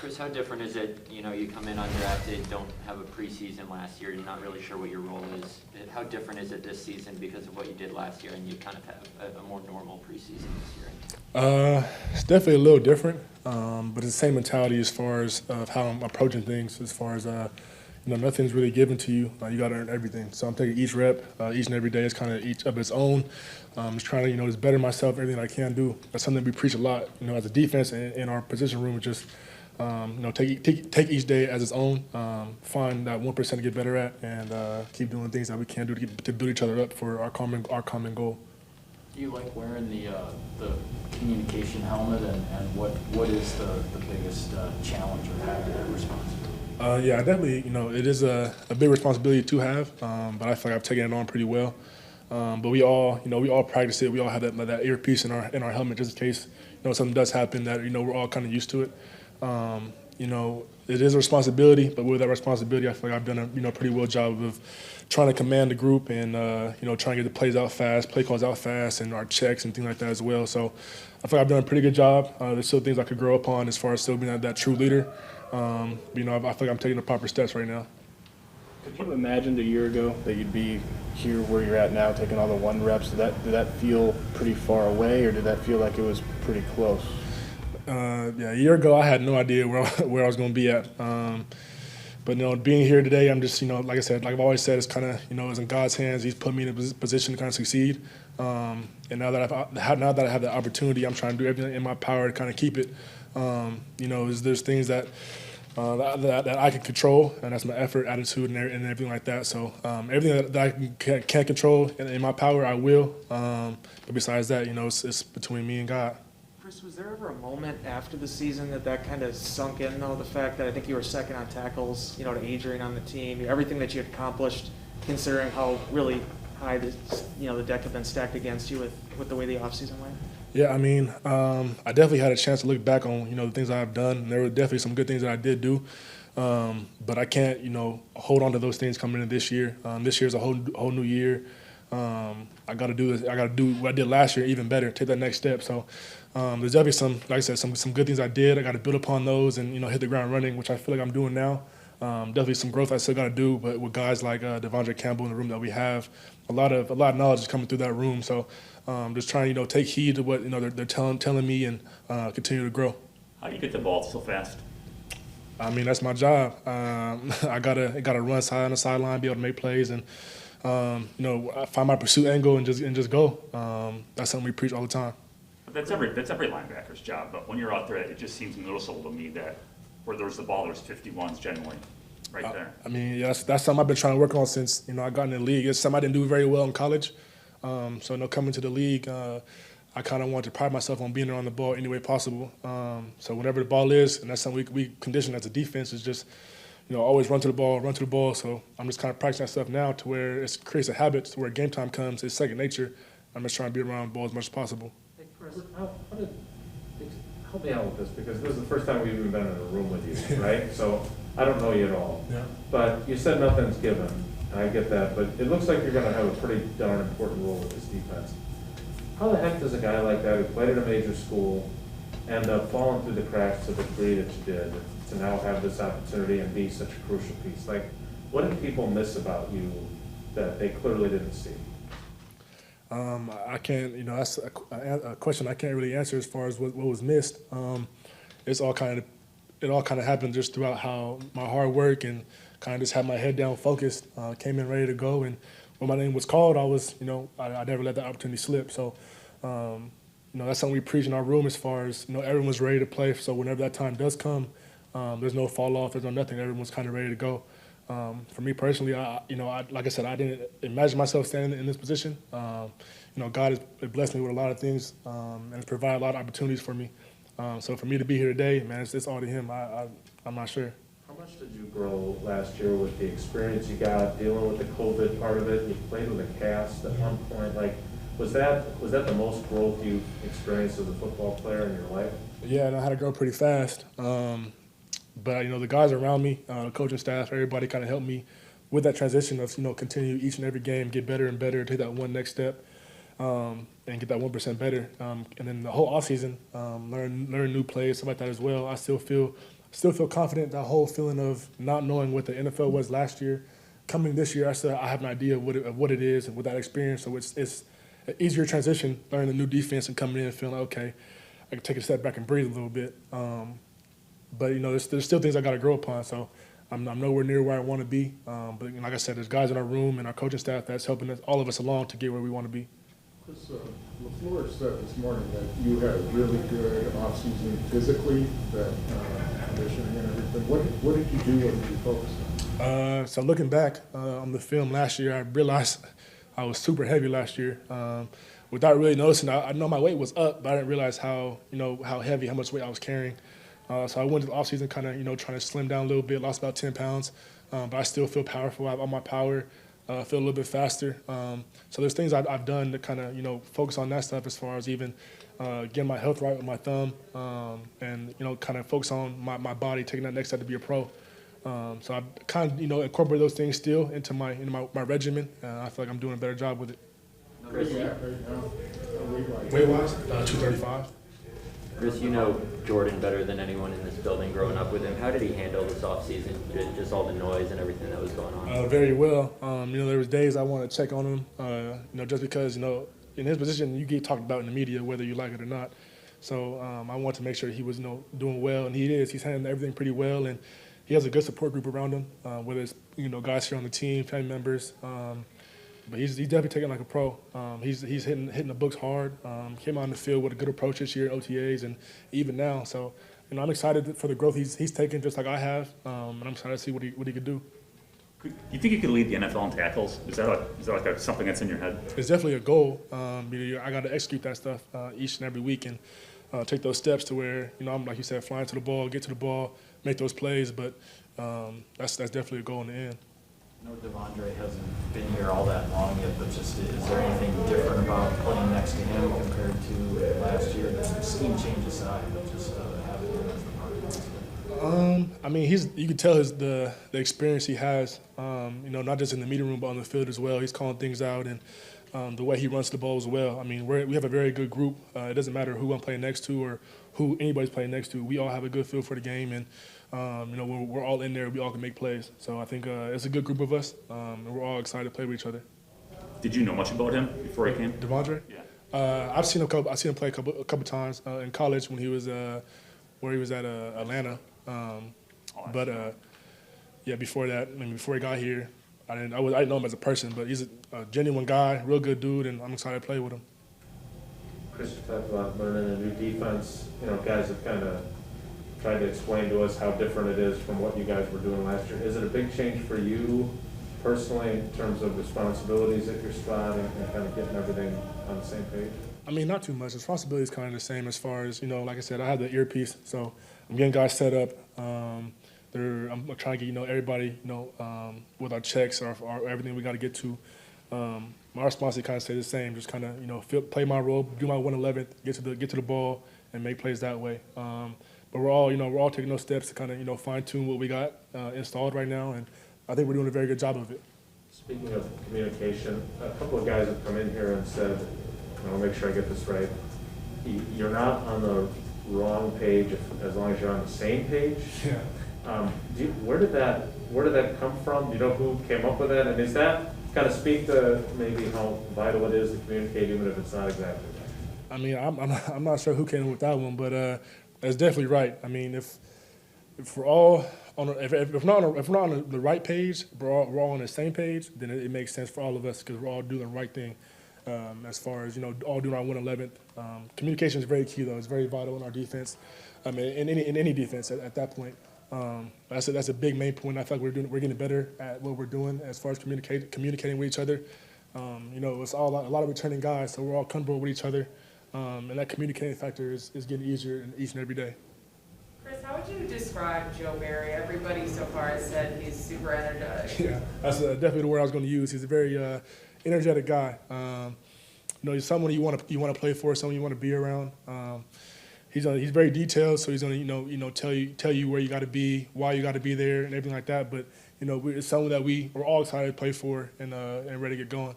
Krys, how different is it? You know, you come in undrafted, don't have a preseason last year, you're not really sure what your role is. How different is it this season because of what you did last year, and you kind of have a more normal preseason this year? It's definitely a little different, but it's the same mentality as far as how I'm approaching things. As far as nothing's really given to you. You got to earn everything. So I'm taking each rep, each and every day is kind of each of its own. Just trying to just better myself, everything I can do. That's something we preach a lot. As a defense and in our position room, just take each day as its own. Find that 1% to get better at, and keep doing things that we can do to build each other up for our common goal. Do you like wearing the communication helmet, and what is the biggest challenge or having that responsibility? Yeah, I definitely, it is a big responsibility to have, but I feel like I've taken it on pretty well. But we all practice it. We all have that earpiece in our helmet just in case, something does happen that, we're all kind of used to it. It is a responsibility, but with that responsibility, I feel like I've done a pretty well job of trying to command the group and trying to get the plays out fast, play calls out fast, and our checks and things like that as well. So I feel like I've done a pretty good job. There's still things I could grow upon as far as still being that true leader. I feel like I'm taking the proper steps right now. Could you have imagined a year ago that you'd be here where you're at now, taking all the one reps? Did that feel pretty far away, or did that feel like it was pretty close? Yeah, a year ago I had no idea where I was going to be at. But being here today, I'm just like I said, like I've always said, it's kind of it's in God's hands. He's put me in a position to kind of succeed. And now that I have the opportunity, I'm trying to do everything in my power to kind of keep it. There's things that I can control, and that's my effort, attitude, and everything like that. So everything that I can't control in my power, I will. But besides that, it's between me and God. Krys, was there ever a moment after the season that kind of sunk in, though, the fact that I think you were second on tackles, to Adrian on the team, everything that you had accomplished, considering how really high the deck had been stacked against you with the way the offseason went? Yeah, I definitely had a chance to look back on, the things I've done. And there were definitely some good things that I did do. But I can't, hold on to those things coming into this year. This year's a whole new year. I got to do this. I got to do what I did last year even better, take that next step. So there's definitely like I said, some good things I did. I got to build upon those and, hit the ground running, which I feel like I'm doing now. Definitely some growth I still got to do, but with guys like Devondre Campbell in the room that we have, a lot of knowledge is coming through that room. So just trying to take heed to what they're telling me and continue to grow. How do you get the ball so fast? That's my job. I gotta run side on the sideline, be able to make plays, and find my pursuit angle and just go. That's something we preach all the time. That's every linebacker's job. But when you're out there, it just seems noticeable to me that where there's the ball, there's 51s generally right there. Yeah, that's something I've been trying to work on since I got in the league. It's something I didn't do very well in college. So coming to the league, I kind of want to pride myself on being there on the ball any way possible. So whenever the ball is, and that's something we condition as a defense, is just always run to the ball. So I'm just kind of practicing that stuff now to where it creates a habit to where game time comes, it's second nature. I'm just trying to be around the ball as much as possible. Hey, Krys, help me out with this, because this is the first time we've even been in a room with you, right? So I don't know you at all. Yeah. But you said nothing's given, and I get that, but it looks like you're going to have a pretty darn important role with this defense. How the heck does a guy like that who played at a major school end up falling through the cracks to the degree that you did to now have this opportunity and be such a crucial piece? Like, what did people miss about you that they clearly didn't see? I can't, that's a question I can't really answer as far as what was missed. It all kind of happened just throughout how my hard work and kind of just had my head down, focused, came in ready to go. And when my name was called, I was, I never let that opportunity slip. So, that's something we preach in our room as far as, everyone's ready to play. So whenever that time does come, there's no fall off, there's no nothing. Everyone's kind of ready to go. For me personally, like I said, I didn't imagine myself standing in this position. God has blessed me with a lot of things and has provided a lot of opportunities for me. So for me to be here today, man, it's all to him. I'm not sure. How much did you grow last year with the experience you got dealing with the COVID part of it? You played with a cast at one point. Like, was that the most growth you've experienced as a football player in your life? Yeah, and I had to grow pretty fast. But the guys around me, the coaching staff, everybody kind of helped me with that transition of continue each and every game, get better and better, take that one next step, and get that 1% better. And then the whole offseason, learn new plays, stuff like that as well. I still feel still feel confident. That whole feeling of not knowing what the NFL was last year, coming this year, I have an idea of what it is and with that experience. So it's an easier transition, learning a new defense and coming in and feeling like, okay, I can take a step back and breathe a little bit. But there's still things I got to grow upon. So I'm nowhere near where I want to be. But like I said, there's guys in our room and our coaching staff that's helping all of us along to get where we want to be. Chris, LaFleur said this morning that you had a really good offseason physically, that conditioning and everything. What did you do? What did you focus on? So looking back on the film last year, I realized I was super heavy last year. Without really noticing, I know my weight was up, but I didn't realize how heavy, how much weight I was carrying. So I went to the offseason kind of, trying to slim down a little bit, lost about 10 pounds, but I still feel powerful. I have all my power, feel a little bit faster. So there's things I've done to kind of, focus on that stuff as far as even getting my health right with my thumb and, kind of focus on my body, taking that next step to be a pro. So I kind of, incorporate those things still into my regimen. I feel like I'm doing a better job with it. Krys, Right now, Weight-wise, 235. Krys, you know Jordan better than anyone in this building growing up with him. How did he handle this offseason, just all the noise and everything that was going on? Very well. There was days I wanted to check on him, just because, in his position, you get talked about in the media, whether you like it or not. So I wanted to make sure he was, doing well, and he is. He's handling everything pretty well, and he has a good support group around him, whether it's, guys here on the team, family members. But he's definitely taking like a pro. He's hitting the books hard. Came on the field with a good approach this year, OTAs, and even now. So, I'm excited for the growth he's taken, just like I have, and I'm excited to see what he could do. Do you think you could lead the NFL in tackles? Is that like something that's in your head? It's definitely a goal. I got to execute that stuff each and every week and take those steps to where, I'm, like you said, flying to the ball, get to the ball, make those plays. But that's definitely a goal in the end. I know Devondre hasn't been here all that long yet, but just is there anything different about playing next to him compared to last year? The scheme change aside, but just having him as the partner. You can tell the experience he has, not just in the meeting room, but on the field as well. He's calling things out, and the way he runs the ball as well. We have a very good group. It doesn't matter who I'm playing next to or who anybody's playing next to. We all have a good feel for the game, and we're all in there. We all can make plays. So I think it's a good group of us, and we're all excited to play with each other. Did you know much about him before he came? Devondre? Yeah. I've seen him play a couple times in college when he was where he was at Atlanta. Before that, before he got here, I didn't know him as a person, but he's a genuine guy, real good dude, and I'm excited to play with him. Chris, you talked about learning a new defense. Guys have kind of tried to explain to us how different it is from what you guys were doing last year. Is it a big change for you personally in terms of responsibilities at your spot and kind of getting everything on the same page? Not too much. Responsibility is kind of the same as far as, like I said, I have the earpiece, so I'm getting guys set up. I'm trying to get, everybody, with our checks or everything we got to get to. My responsibility kind of stay the same, just kind of, play my role, do my 111th, get to the ball, and make plays that way. But we're all taking those steps to kind of, fine-tune what we got installed right now, and I think we're doing a very good job of it. Speaking of communication, a couple of guys have come in here and said, I'll make sure I get this right, you're not on the wrong page as long as you're on the same page. Yeah. Where did that come from? Do you know who came up with that? And does that kind of speak to maybe how vital it is to communicate, even if it's not exactly right? I'm not sure who came up with that one, but that's definitely right. If we're all if we're not on the right page, we're all on the same page, then it makes sense for all of us because we're all doing the right thing. As far as all doing our 111th, communication is very key though. It's very vital in our defense. In any defense at that point. That's a big main point. I feel like we're getting better at what we're doing as far as communicating with each other. It's a lot of returning guys, so we're all comfortable with each other, and that communicating factor is getting easier each and every day. Chris, how would you describe Joe Barry? Everybody so far has said he's super energetic. Yeah, that's definitely the word I was going to use. He's a very energetic guy. He's someone you want to play for, someone you want to be around. He's very detailed, so he's gonna tell you where you got to be, why you got to be there, and everything like that. But it's someone that we're all excited to play for and ready to get going.